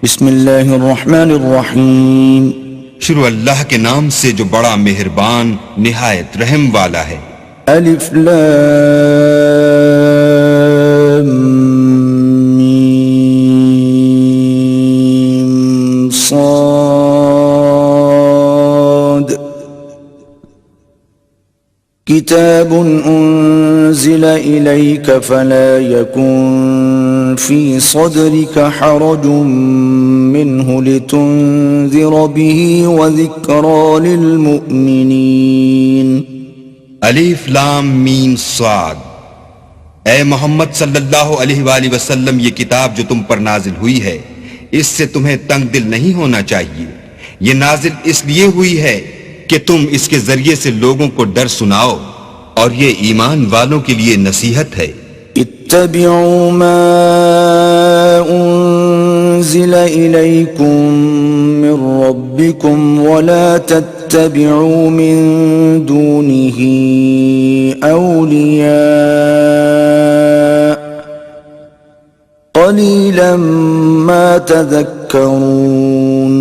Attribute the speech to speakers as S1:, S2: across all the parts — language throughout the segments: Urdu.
S1: بسم اللہ الرحمن الرحیم.
S2: شروع اللہ کے نام سے جو بڑا مہربان نہایت رحم والا ہے.
S1: الف لام میم صاد. کتاب انزل الیک فلا یکن فی صدرک حرج منه لتنذر به وذکرى للمؤمنین.
S2: الف لام میم صاد. اے محمد صلی اللہ علیہ وآلہ وسلم، یہ کتاب جو تم پر نازل ہوئی ہے اس سے تمہیں تنگ دل نہیں ہونا چاہیے. یہ نازل اس لیے ہوئی ہے کہ تم اس کے ذریعے سے لوگوں کو ڈر سناؤ، اور یہ ایمان والوں کے لیے نصیحت ہے.
S1: اتبعوا ما انزل الیکم من ربکم ولا تتبعوا من دونه اولیاء قلیلا ما تذکرون.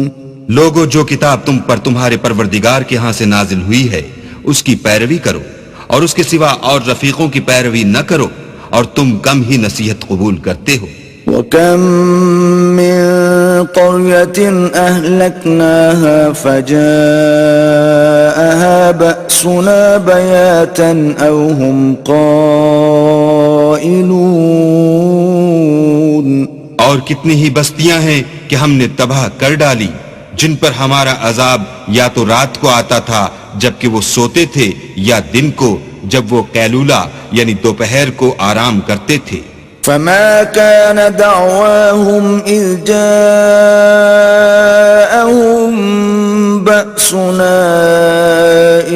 S2: لوگو، جو کتاب تم پر تمہارے پروردگار کے ہاں سے نازل ہوئی ہے اس کی پیروی کرو، اور اس کے سوا اور رفیقوں کی پیروی نہ کرو، اور تم کم ہی نصیحت قبول کرتے ہو.
S1: وَكَم مِّن قَرْيَةٍ أَهْلَكْنَاهَا فَجَاءَهَا بَأْسُنَا بَيَاتًا أَوْ هُمْ قَائِلُونَ.
S2: اور کتنی ہی بستیاں ہیں کہ ہم نے تباہ کر ڈالی، جن پر ہمارا عذاب یا تو رات کو آتا تھا جبکہ وہ سوتے تھے، یا دن کو جب وہ قیلولہ یعنی دوپہر کو آرام کرتے تھے.
S1: فما كان دعواهم إذ جاءهم بأسنا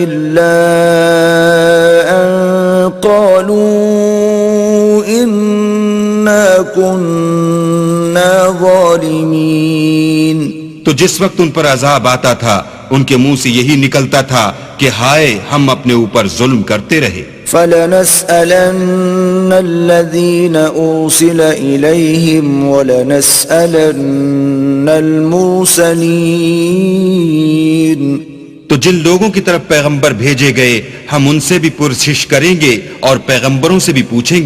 S1: إلا أن قالوا إنا كنا ظالمين.
S2: تو جس وقت ان پر عذاب آتا تھا ان کے منہ سے یہی نکلتا تھا کہ ہائے، ہم اپنے اوپر ظلم کرتے رہے.
S1: فَلَنَسْأَلَنَّ الَّذِينَ أُرْسِلَ إِلَيْهِمْ وَلَنَسْأَلَنَّ الْمُرْسَلِينَ.
S2: تو جن لوگوں کی طرف پیغمبر بھیجے گئے ہم ان سے بھی پرسش کریں گے اور پیغمبروں سے بھی پوچھیں گے.